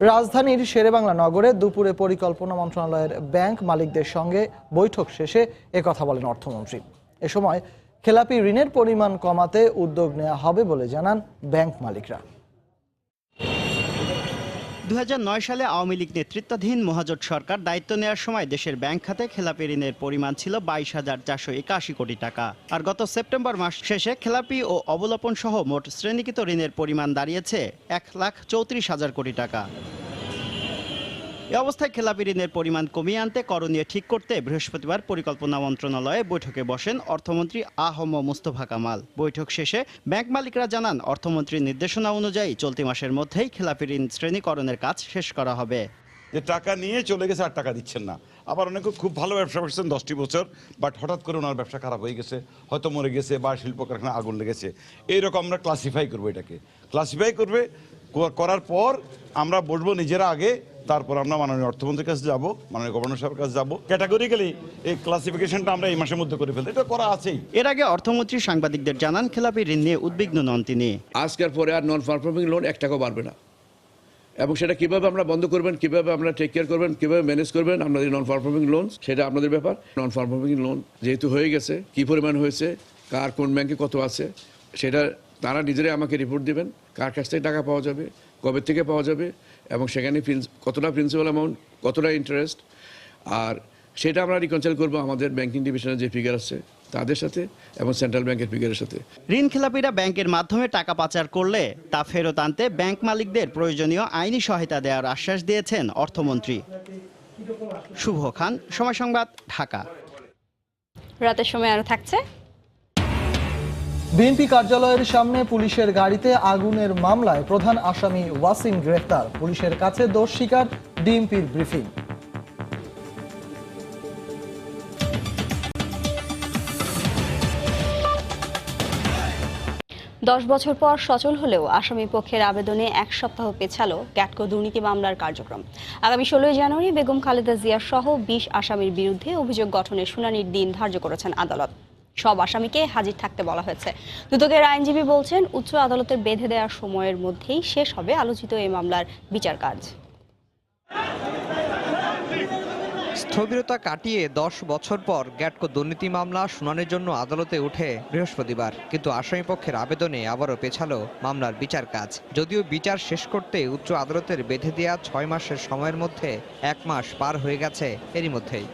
রাজধানীর শেরেবাংলা নগরে দুপুরে পরিকল্পনা মন্ত্রণালয়ের ব্যাংক মালিকদের সঙ্গে বৈঠক শেষে একথা বলেন অর্থমন্ত্রী। এ সময় খেলাপি ঋণের পরিমাণ কমাতে উদ্যোগ নেওয়া হবে বলে জানান ব্যাংক মালিকরা। 2009 সালে আওয়ামী লীগ নেতৃত্বাধীন মহাজোট সরকার দায়িত্ব নেওয়ার সময় দেশের ব্যাংক খাতে খেলাপি ঋণের পরিমাণ ছিল 22,481 কোটি টাকা। আর গত সেপ্টেম্বর মাস শেষে খেলাপি ও অবলোপন সহ মোট শ্রেণীকৃত ঋণের পরিমাণ দাঁড়িয়েছে 1,34,000 কোটি টাকা। এ অবস্থায় খেলাপি ঋণের পরিমাণ কমিয়ে আনতে করণীয় ঠিক করতে বৃহস্পতিবার পরিকল্পনা মন্ত্রণালয়ে বৈঠকে বসেন অর্থমন্ত্রী আ.হ.ম মুস্তফা কামাল। বৈঠক শেষে ব্যাংক মালিকরা জানান, অর্থমন্ত্রীর নির্দেশনা অনুযায়ী চলতি মাসের মধ্যেই খেলাপি ঋণ শ্রেণীকরণের কাজ শেষ করা হবে। যে টাকা নিয়ে চলে গেছে আর টাকা দিচ্ছেন না, আবার অনেকে খুব ভালো ব্যবসা করছেন 10টি বছর, বাট হঠাৎ করে ওনার ব্যবসা খারাপ হয়ে গেছে, হয়তো মরে গেছে বা শিল্প কারখানা আগুন লেগেছে, এইরকম আমরা ক্লাসিফাই করবো। এটাকে ক্লাসিফাই করার পর আমরা বসবো নিজেরা আগে, তারপর আমরা মাননীয় অর্থমন্ত্রীর কাছে যাব, মাননীয় গভর্নর সাহেবের কাছে যাব। ক্যাটাগরিক্যালি এই ক্লাসিফিকেশনটা আমরা এই মাসের মধ্যে করে ফেলতে, এটা করা আছেই। এর আগে অর্থমন্ত্রী সাংবাদিকদের জানান, খেলাপি ঋণ নিয়ে উদ্বিগ্ন নন তিনি। আজকের পরে আর নন পারফর্মিং লোন 1 টাকাও বাড়বে না, এবং সেটা কিভাবে আমরা বন্ধ করবেন, কিভাবে আমরা টেক কেয়ার করবেন, কিভাবে ম্যানেজ করবেন আপনাদের নন পারফর্মিং লোন, সেটা আপনাদের ব্যাপার। নন পারফর্মিং লোন যেহেতু হয়ে গেছে, কি পরিমাণ হয়েছে, কার কোন ব্যাংকে কত আছে, সেটা তারা নিজেরাই আমাকে রিপোর্ট দেবেন, কার কাছ থেকে টাকা পাওয়া যাবে, কবে থেকে পাওয়া যাবে, এবং সেখানে কতটা প্রিন্সিপাল অ্যামাউন্ট, কতটা ইন্টারেস্ট, আর সেটা আমরা রিকনসাইল করবো আমাদের ব্যাংকিং ডিভিশনের যে ফিগার আছে তাদের সাথে এবং সেন্ট্রাল ব্যাংকের ফিগারের সাথে। ঋণ খেলাপিরা ব্যাংকের মাধ্যমে টাকা পাচার করলে তা ফেরত আনতে ব্যাংক মালিকদের প্রয়োজনীয় আইনি সহায়তা দেওয়ার আশ্বাস দিয়েছেন অর্থমন্ত্রী। শুভ খান, সময় সংবাদ, ঢাকা। রাতের সময় আরো থাকছে। বিএনপি কার্যালয়ের সামনে পুলিশের গাড়িতে আগুনের মামলায় প্রধান আসামি ওয়াসিম গ্রেফতার। পুলিশের কাছে দোষ স্বীকার, ডিএমপির ব্রিফিং। 10 বছর পর সচল হলেও আসামি পক্ষের আবেদনে 1 সপ্তাহ পেছালো গ্যাটকো দুর্নীতি মামলার কার্যক্রম। আগামী 16 জানুয়ারি বেগম খালেদা জিয়া সহ 20 আসামির বিরুদ্ধে অভিযোগ গঠনের শুনানির দিন ধার্য করেছেন আদালত। সব আসামিকে হাজির থাকতে বলা হয়েছে। দুদকের আইনজীবী বলছেন, উচ্চ আদালতের বেঁধে দেওয়ার সময়ের মধ্যেই শেষ হবে আলোচিত এই মামলার বিচার কাজ। স্থবিরতা কাটিয়ে 10 বছর পর গ্যাটকো দুর্নীতি মামলা শুনানির জন্য আদালতে উঠে বৃহস্পতিবার, কিন্তু আসামিপক্ষের আবেদনে আবারও পেছালো মামলার বিচার কাজ। যদিও বিচার শেষ করতে উচ্চ আদালতের বেঁধে দেওয়া 6 মাসের সময়ের মধ্যে 1 মাস পার হয়ে গেছে এরই মধ্যেই।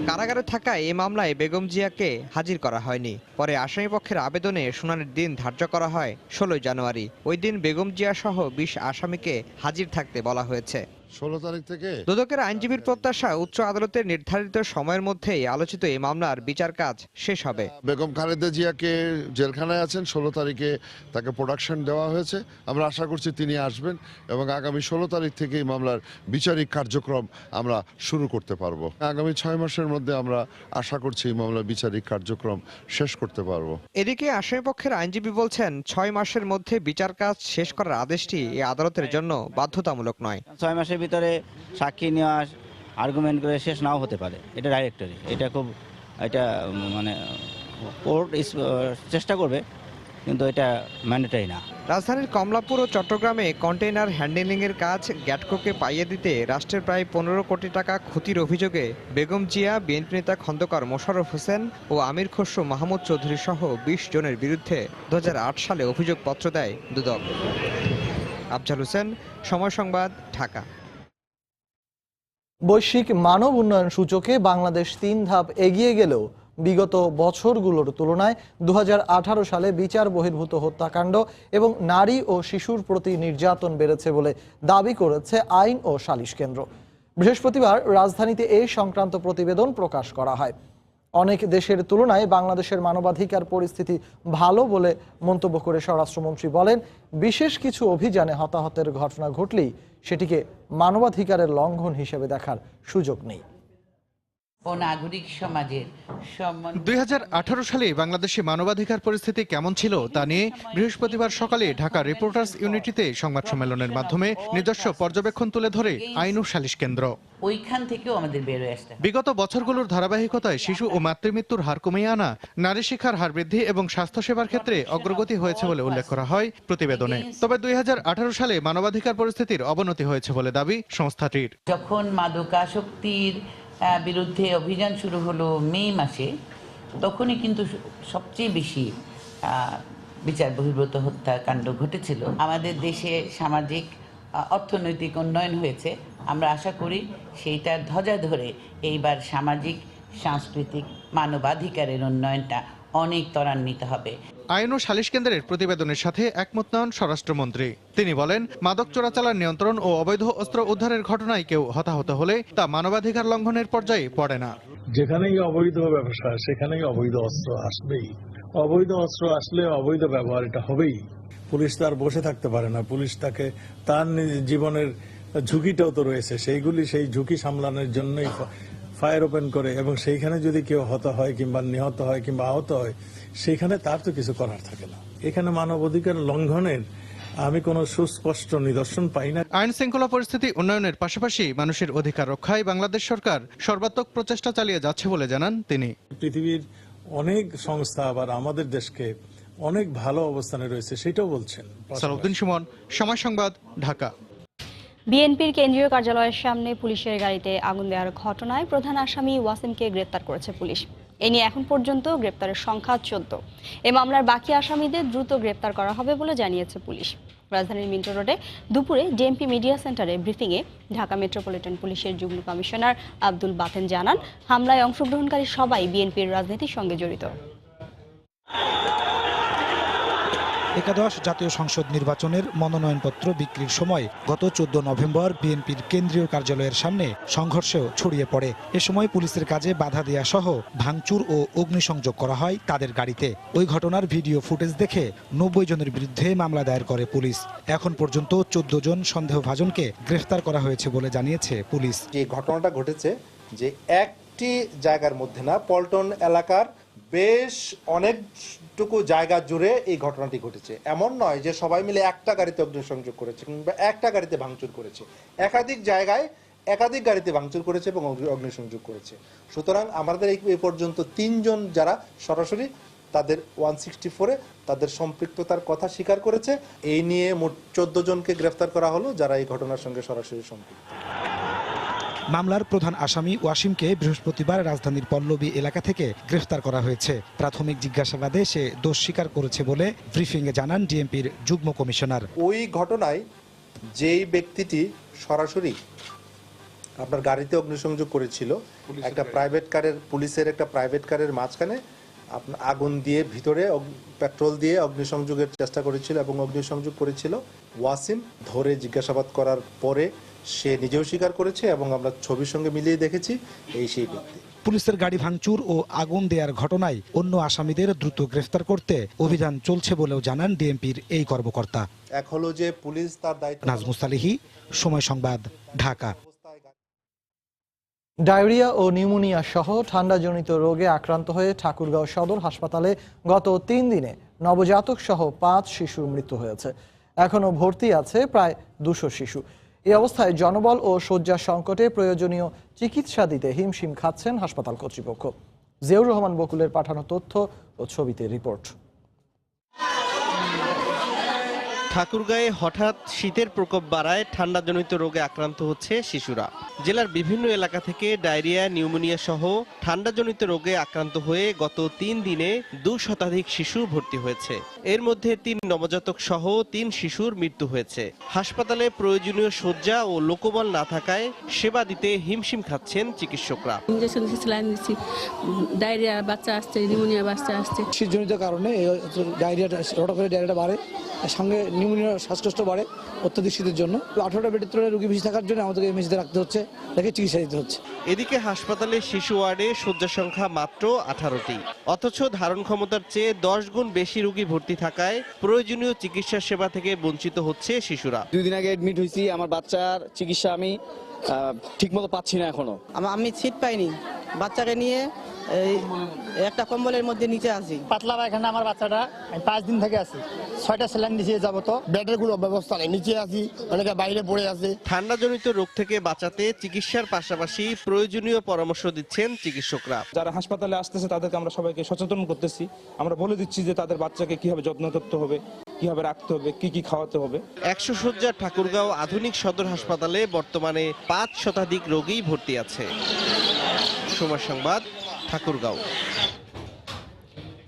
কারাগারে থাকা এই মামলায় বেগম জিয়াকে হাজির করা হয়নি। পরে আসামিপক্ষের আবেদনে শুনানির দিন ধার্য করা হয় 16 জানুয়ারি। ওই দিন বেগম জিয়া সহ 20 আসামিকে হাজির থাকতে বলা হয়েছে। 16 তারিখ থেকে দুদকের আইনজীবীর প্রত্যাশা, উচ্চ আদালতের নির্ধারিত সময়ের মধ্যেই আলোচিত এই মামলার বিচার কাজ শেষ হবে। বেগম খালেদা জিয়াকে জেলখানায় আছেন, 16 তারিখে তাকে প্রোডাকশন দেওয়া হয়েছে। আমরা আশা করছি তিনি আসবেন এবং আগামী 16 তারিখ থেকে এই মামলার বিচারিক কার্যক্রম আমরা শুরু করতে পারবো। আগামী 6 মাসের মধ্যে আমরা আশা করছি এই মামলার বিচারিক কার্যক্রম শেষ করতে পারবো। এদিকে আসামিপক্ষের আইনজীবী বলছেন, 6 মাসের মধ্যে বিচার কাজ শেষ করার আদেশটি এই আদালতের জন্য বাধ্যতামূলক নয়। 6 মাসের ভিতরে সাক্ষী নেওয়া, আর্গুমেন্ট করে শেষ নাও হতে পারে, এটা ডাইরেক্টরি, এটা খুব এটা মানে কোর্ট চেষ্টা করবে, কিন্তু এটা ম্যান্ডেটরি না। রাজধানীর কমলাপুর ও চট্টগ্রামে কন্টেইনার হ্যান্ডেলিংয়ের কাজ গ্যাটকোকে পাইয়ে দিতে রাষ্ট্রের প্রায় 15 কোটি টাকা ক্ষতির অভিযোগে বেগম জিয়া, বিএনপি নেতা খন্দকার মোশাররফ হোসেন ও আমির খসরু মাহমুদ চৌধুরী সহ 20 জনের বিরুদ্ধে 2008 সালে অভিযোগপত্র দেয় দুদক। আফজাল হোসেন, সময় সংবাদ, ঢাকা। বৈশ্বিক মানব উন্নয়ন সূচকে বাংলাদেশ 3 ধাপ এগিয়ে গেলেও বিগত বছরগুলোর তুলনায় 2018 সালে বিচার বহির্ভূত হত্যাকাণ্ড এবং নারী ও শিশুর প্রতি নির্যাতন বেড়েছে বলে দাবি করেছে আইন ও সালিশ কেন্দ্র। বৃহস্পতিবার রাজধানীতে এই সংক্রান্ত প্রতিবেদন প্রকাশ করা হয়। অনেক দেশের তুলনায় বাংলাদেশের মানবাধিকার পরিস্থিতি ভালো বলে মন্তব্য করে স্বরাষ্ট্রমন্ত্রী বলেন, বিশেষ কিছু অভিযানে হতাহতের ঘটনা ঘটলেই সেটিকে মানবাধিকারের লঙ্ঘন হিসেবে দেখার সুযোগ নেই। নাগরিক সমাজের 2018 সালে বাংলাদেশে মানবাধিকার পরিস্থিতি কেমন ছিল তা নিয়ে বৃহস্পতিবার সকালে ঢাকা রিপোর্টার্স ইউনিটিতে সংবাদ সম্মেলনের মাধ্যমে নিজস্ব পর্যবেক্ষণ তুলে ধরে আইন ও সালিশ কেন্দ্র। ওইখান থেকেও আমাদের বের হয়ে আসতে বিগত বছরগুলোর ধারাবাহিকতায় শিশু ও মাতৃমৃত্যুর হার কমিয়ে আনা, নারী শিক্ষার হার বৃদ্ধি এবং স্বাস্থ্যসেবার ক্ষেত্রে অগ্রগতি হয়েছে বলে উল্লেখ করা হয় প্রতিবেদনে। তবে 2018 সালে মানবাধিকার পরিস্থিতির অবনতি হয়েছে বলে দাবি সংস্থাটির। যখন মাদকাসক্তির বিরুদ্ধে অভিযান শুরু হলো মে মাসে, তখনই কিন্তু সবচেয়ে বেশি বিচার বহির্ভূত হত্যাকাণ্ড ঘটেছিল। আমাদের দেশে সামাজিক অর্থনৈতিক উন্নয়ন হয়েছে। আমরা আশা করি সেইটার ধ্বজা ধরে এইবার সামাজিক সাংস্কৃতিক মানবাধিকারের উন্নয়নটা অনেক ত্বরান্বিত হবে। আইন ও সালিশ কেন্দ্রের প্রতিবেদনের সাথে একমত নন স্বরাষ্ট্রমন্ত্রী। তিনি বলেন, মাদক চোরাচালান নিয়ন্ত্রণ ও অবৈধ অস্ত্র উদ্ধারের ঘটনায় কেউ হতাহত হলে তা মানবাধিকার লঙ্ঘনের পর্যায়ে পড়ে না। যেখানেই অবৈধ ব্যবসা সেখানেই অবৈধ অস্ত্র আসবেই। অবৈধ অস্ত্র আসলে অবৈধ ব্যবহার এটা হবেই। পুলিশ তো আর বসে থাকতে পারে না। পুলিশ তাকে তার জীবনের ঝুঁকিটাও তো রয়েছে, সেই ঝুঁকি সামলানোর জন্যই ফায়ার ওপেন করে, এবং সেইখানে যদি কেউ হত হয় কিংবা নিহত হয় কিংবা আহত হয়, সেইখানে তার তো কিছু করার থাকে না। এখানে মানবাধিকার লঙ্ঘনের আমি কোনো সুস্পষ্ট নিদর্শন পাই না। আইন শৃঙ্খলা পরিস্থিতি উন্নয়নের পাশাপাশি মানুষের অধিকার রক্ষায় বাংলাদেশ সরকার সর্বাত্মক প্রচেষ্টা চালিয়ে যাচ্ছে বলে জানান তিনি। পৃথিবীর অনেক সংস্থা আবার আমাদের দেশকে অনেক ভালো অবস্থানে রয়েছে সেটাও বলছেন। সালাউদ্দিন সুমন, সময় সংবাদ, ঢাকা। বিএনপির কেন্দ্রীয় কার্যালয়ের সামনে পুলিশের গাড়িতে আগুন দেওয়ার ঘটনায় প্রধান আসামি ওয়াসিমকে গ্রেপ্তার করেছে পুলিশ। এ নিয়ে এখন পর্যন্ত গ্রেপ্তারের সংখ্যা 14। এই মামলার বাকি আসামিদের দ্রুত গ্রেপ্তার করা হবে বলে জানিয়েছে পুলিশ। রাজধানীর মিন্টো রোডে দুপুরে ডিএমপি মিডিয়া সেন্টারে ব্রিফিংয়ে ঢাকা মেট্রোপলিটন পুলিশের যুগ্ম কমিশনার আব্দুল বাতেন জানান, হামলায় অংশগ্রহণকারী সবাই বিএনপির রাজনীতির সঙ্গে জড়িত। একাদশ জাতীয় সংসদ নির্বাচনের মনোনয়নপত্র বিক্রির সময় গত 14 নভেম্বর বিএনপির কেন্দ্রীয় কার্যালয়ের সামনে সংঘর্ষেও ছড়িয়ে পড়ে। এ সময় পুলিশের কাজে বাধা দেয়া সহ ভাঙচুর ও অগ্নিসংযোগ করা হয় তাদের গাড়িতে। ওই ঘটনার ভিডিও ফুটেজ দেখে 90 জনের বিরুদ্ধে মামলা দায়ের করে পুলিশ। এখন পর্যন্ত 14 জন সন্দেহভাজনকে গ্রেফতার করা হয়েছে বলে জানিয়েছে পুলিশ। যে ঘটনাটা ঘটেছে যে একটি জায়গার মধ্যে না, পল্টন এলাকার বেশ অনেকটুকু জায়গা জুড়ে এই ঘটনাটি ঘটেছে। এমন নয় যে সবাই মিলে একটা গাড়িতে অগ্নিসংযোগ করেছে কিংবা একটা গাড়িতে ভাঙচুর করেছে, একাধিক জায়গায় একাধিক গাড়িতে ভাঙচুর করেছে এবং অগ্নিসংযোগ করেছে। সুতরাং আমাদের এই পর্যন্ত 3 জন যারা সরাসরি তাদের 164-এ তাদের সম্পৃক্ততার কথা স্বীকার করেছে। এই নিয়ে মোট 14 জনকে গ্রেফতার করা হলো যারা এই ঘটনার সঙ্গে সরাসরি সম্পৃক্ত। মামলার প্রধান আসামি ওয়াসিমকে বৃহস্পতিবার রাজধানীর পল্লবী এলাকা থেকে গ্রেফতার করা হয়েছে। প্রাথমিক জিজ্ঞাসাবাদে সে দোষ স্বীকার করেছে বলে ব্রিফিংয়ে জানান ডিএমপির যুগ্ম কমিশনার। ওই ঘটনায় যেই ব্যক্তিটি সরাসরি আপনার গাড়িতে অগ্নিসংযোগ করেছিল, একটা প্রাইভেট কারের, পুলিশের একটা প্রাইভেট কারের মাঝখানে আপনার আগুন দিয়ে ভিতরে পেট্রোল দিয়ে অগ্নিসংযোগের চেষ্টা করেছিল এবং অগ্নিসংযোগ করেছিল ওয়াসিম। ধরে জিজ্ঞাসাবাদ করার পরে সে নিজেও স্বীকার করেছে এবং আমরা ছবির সঙ্গে মিলিয়ে দেখেছি সেই ব্যক্তি। পুলিশের গাড়ি ভাঙচুর ও আগুন দেওয়ার ঘটনায় অন্য আসামিদের দ্রুত গ্রেফতার করতে অভিযান চলছে বলেও জানান ডিএমপির এই কর্মকর্তা। এক হলো যে পুলিশ তার দায়িত্ব। নাজমুস সালিহি, সময় সংবাদ, ঢাকা। ডায়রিয়া ও নিউমোনিয়া সহ ঠান্ডাজনিত রোগে আক্রান্ত হয়ে ঠাকুরগাঁও সদর হাসপাতালে গত 3 দিনে নবজাতক সহ 5 শিশুর মৃত্যু হয়েছে। এখনও ভর্তি আছে প্রায় 200 শিশু। এই অবস্থায় জনবল ও শয্যা সংকটে প্রয়োজনীয় চিকিৎসা দিতে হিমশিম খাচ্ছেন হাসপাতাল কর্তৃপক্ষ। জিয়াউর রহমান বকুলের পাঠানো তথ্য ও ছবিতে রিপোর্ট। ঠাকুরগাঁয়ে হঠাৎ শীতের প্রকোপ বাড়ায় ঠান্ডাজনিত রোগে আক্রান্ত হচ্ছে শিশুরা। জেলার বিভিন্ন এলাকা থেকে ডায়রিয়া, নিউমোনিয়া সহ ঠান্ডাজনিত রোগে আক্রান্ত হয়ে গত 3 দিনে 2 শতাধিক শিশু ভর্তি হয়েছে। এর মধ্যে 3 নবজাতক সহ 3 শিশুর মৃত্যু হয়েছে। হাসপাতালে প্রয়োজনীয় শয্যা ও লোকবল না থাকায় সেবা দিতে হিমশিম খাচ্ছেন চিকিৎসকরা। ইনজেকশন স্যালাইন দিচ্ছি, ডায়রিয়া বাচ্চা আসছে, নিউমোনিয়া বাচ্চা আসছে। শীতজনিত কারণে ডায়রিয়াটা হঠাৎ করে ডায়রিয়াটা বাড়ে, সঙ্গে নিউমোনিয়া শ্বাসকষ্ট বাড়ে অত্যধিক শীতের জন্য। 18টা বেডের তুলনায় রোগী বেশি থাকার জন্য আমাদেরকে এমএসিতে রাখতে হচ্ছে, তাকে চিকিৎসা দিতে হচ্ছে। এদিকে হাসপাতালে শিশু ওয়ার্ডে শয্যা সংখ্যা মাত্র 18টি, অথচ ধারণ ক্ষমতার চেয়ে 10 গুণ বেশি রোগী ভর্তি থাকায় প্রয়োজনীয় চিকিৎসা সেবা থেকে বঞ্চিত হচ্ছে শিশুরা। 2 দিন আগে অ্যাডমিট হয়েছি, আমার বাচ্চার চিকিৎসা আমি ঠিকমতো পাচ্ছি না এখনো। আমি সিট পাইনি, বাচ্চাকে নিয়ে এই একটা কম্বলের মধ্যে নিচে আছি। পাতলা পায়খানা আমার বাচ্চাটা, আমি 5 দিন থেকে আছি। 6টা স্যালাইন দিয়ে যাব, তো বেডের কোনো ব্যবস্থা নেই, নিচে আছি, অনেকে বাইরে পড়ে আছে। ঠান্ডাজনিত রোগ থেকে বাঁচাতে চিকিৎসার পাশাপাশি প্রয়োজনীয় পরামর্শ দিচ্ছেন চিকিৎসকরা। যারা হাসপাতালে আসতেছে তাদেরকে আমরা সবাইকে সচেতন করতেছি। আমরা বলে দিচ্ছি যে তাদের বাচ্চাকে কিভাবে যত্ন করতে হবে, কিভাবে রাখতে হবে, কি কি খাওয়াতে হবে। 100 শয্যার ঠাকুরগাঁও আধুনিক সদর হাসপাতালে বর্তমানে 5 শতাধিক রোগী ভর্তি আছে। সময় সংবাদ, ঠাকুরগাঁও।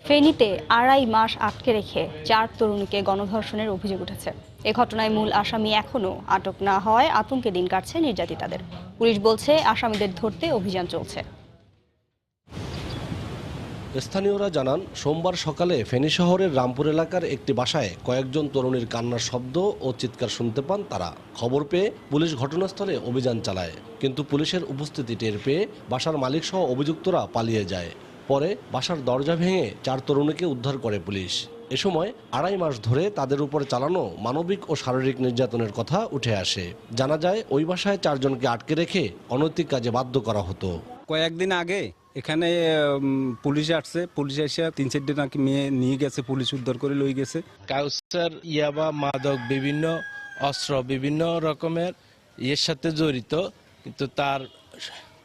ফেনীতে 2.5 মাস আটকে রেখে 4 তরুণীকে গণধর্ষণের অভিযোগ উঠেছে। এ ঘটনায় মূল আসামি এখনো আটক না হওয়ায় আতঙ্কে দিন কাটছে নির্যাতিতাদের। পুলিশ বলছে আসামিদের ধরতে অভিযান চলছে। স্থানীয়রা জানান, সোমবার সকালে ফেনী শহরের রামপুর এলাকার একটি বাসায় কয়েকজন তরুণীর কান্নার শব্দ ও চিৎকার শুনতে পান তারা। খবর পেয়ে পুলিশ ঘটনাস্থলে অভিযান চালায়, কিন্তু পুলিশের উপস্থিতি টের পেয়ে বাসার মালিক সহ অভিযুক্তরা পালিয়ে যায়। পরে বাসার দরজা ভেঙে 4 তরুণীকে উদ্ধার করে পুলিশ। এ সময় 2.5 মাস ধরে তাদের উপর চালানো মানবিক ও শারীরিক নির্যাতনের কথা উঠে আসে। জানা যায়, ওই বাসায় 4 জনকে আটকে রেখে অনৈতিক কাজে বাধ্য করা হতো। কয়েকদিন আগে এখানে পুলিশ আসছে, পুলিশ এসে 3-4 নাকি মেয়ে নিয়ে গেছে, পুলিশ উদ্ধার করে লই গেছে। কাউসার ইয়াবা, মাদক, বিভিন্ন অস্ত্র, বিভিন্ন রকমের ইয়ের সাথে জড়িত, কিন্তু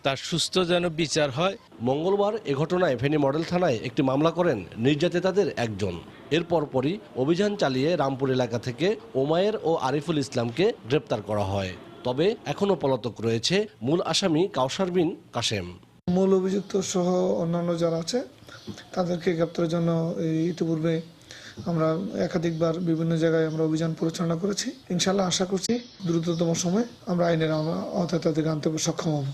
তার সুস্থ যেন বিচার হয়। মঙ্গলবার এ ঘটনায় ফেনী মডেল থানায় একটি মামলা করেন নির্যাতিতাদের একজন। এর পরপরই অভিযান চালিয়ে রামপুর এলাকা থেকে ওমায়ের ও আরিফুল ইসলামকে গ্রেপ্তার করা হয়। তবে এখনও পলাতক রয়েছে মূল আসামি কাউসার বিন কাশেম। মূল অভিযুক্ত সহ অন্যান্য যারা আছে তাদেরকে গ্রেপ্তারের জন্য ইতিপূর্বে আমরা একাধিকবার বিভিন্ন জায়গায় আমরা অভিযান পরিচালনা করেছি। ইনশাআল্লাহ আশা করছি দ্রুততম সময়ে আমরা আইনের আওতায় তাদেরকে আনতে সক্ষম হব।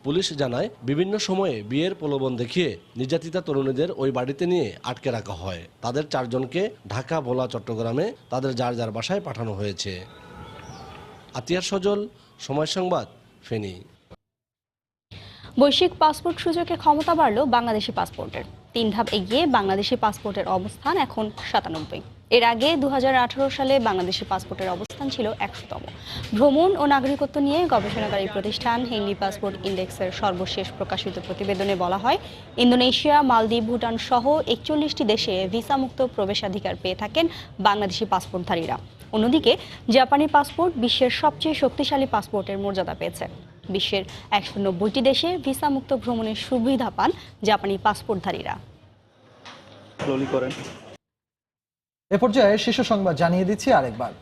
পুলিশ জানায়, বিভিন্ন সময়ে বিয়ের প্রলোভন দেখিয়ে নির্যাতিতা তরুণীদের ওই বাড়িতে নিয়ে আটকে রাখা হয়। তাদের 4 জনকে ঢাকা, ভোলা, চট্টগ্রামে তাদের যার যার বাসায় পাঠানো হয়েছে। আতিয়ার সজল, সময় সংবাদ, ফেনী। বৈশ্বিক পাসপোর্ট সূচকে ক্ষমতা বাড়ল বাংলাদেশি পাসপোর্টের। 3 ধাপ এগিয়ে বাংলাদেশি পাসপোর্টের অবস্থান এখন 97। এর আগে 2018 সালে বাংলাদেশি পাসপোর্টের অবস্থান ছিল 100তম। ভ্রমণ ও নাগরিকত্ব নিয়ে গবেষণাকারী প্রতিষ্ঠান হেনলি পাসপোর্ট ইন্ডেক্সের সর্বশেষ প্রকাশিত প্রতিবেদনে বলা হয়, ইন্দোনেশিয়া, মালদ্বীপ, ভুটান সহ 41টি দেশে ভিসামুক্ত প্রবেশাধিকার পেয়ে থাকেন বাংলাদেশি পাসপোর্টধারীরা। অন্যদিকে জাপানি পাসপোর্ট বিশ্বের সবচেয়ে শক্তিশালী পাসপোর্টের মর্যাদা পেয়েছে। বিশ্বের 190টি দেশে ভিসামুক্ত ভ্রমণের সুবিধা পান জাপানি পাসপোর্টধারীরা। এ পর্যায়ে শীর্ষ সংবাদ জানিয়ে দিচ্ছি আরেকবার।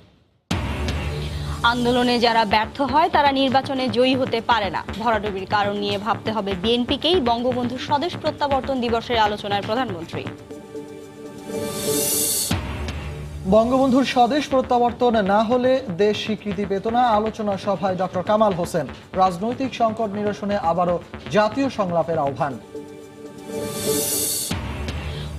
আন্দোলনে যারা ব্যর্থ হয় তারা নির্বাচনে জয়ী হতে পারে না। ভরাডুবির কারণ নিয়ে ভাবতে হবে বিএনপিকেই, বঙ্গবন্ধুর স্বদেশ প্রত্যাবর্তন দিবসের আলোচনায় প্রধানমন্ত্রী। বঙ্গবন্ধুর স্বদেশ প্রত্যাবর্তন না হলে দেশ স্বীকৃতি পেত না, আলোচনা সভায় ডক্টর কামাল হোসেন। রাজনৈতিক সংকট নিরসনে আবারও জাতীয় সংলাপের আহ্বান।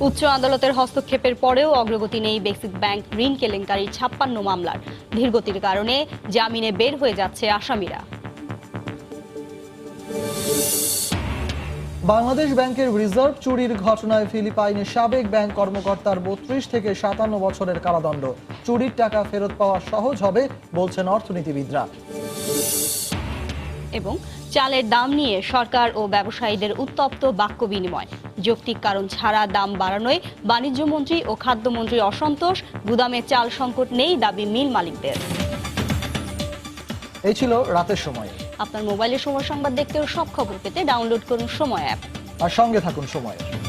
উচ্চ আদালতের হস্তক্ষেপের পরেও অগ্রগতি নেই বেসিক ব্যাংক ঋণ কেলেঙ্কারির 56 মামলার। ধীরগতির কারণে জামিনে বের হয়ে যাচ্ছে আসামিরা। বাংলাদেশ ব্যাংকের রিজার্ভ চুরির ঘটনায় ফিলিপাইনের সাবেক ব্যাংক কর্মকর্তার 32 থেকে 57 বছরের কারাদণ্ড। চুরির টাকা ফেরত পাওয়া সহজ হবে বলছেন অর্থনীতিবিদরা। এবং চালের দাম নিয়ে সরকার ও ব্যবসায়ীদের উত্তপ্ত বাক্য বিনিময়। যৌক্তিক কারণ ছাড়া দাম বাড়ানোয় বাণিজ্যমন্ত্রী ও খাদ্যমন্ত্রী অসন্তোষ। গুদামে চাল সংকট নেই দাবি মিল মালিকদের। এই ছিল রাতের সময়। আপনার মোবাইলে সময় সংবাদ দেখতে ও সব খবর পেতে ডাউনলোড করুন সময় অ্যাপ। আর সঙ্গে থাকুন সময়ে।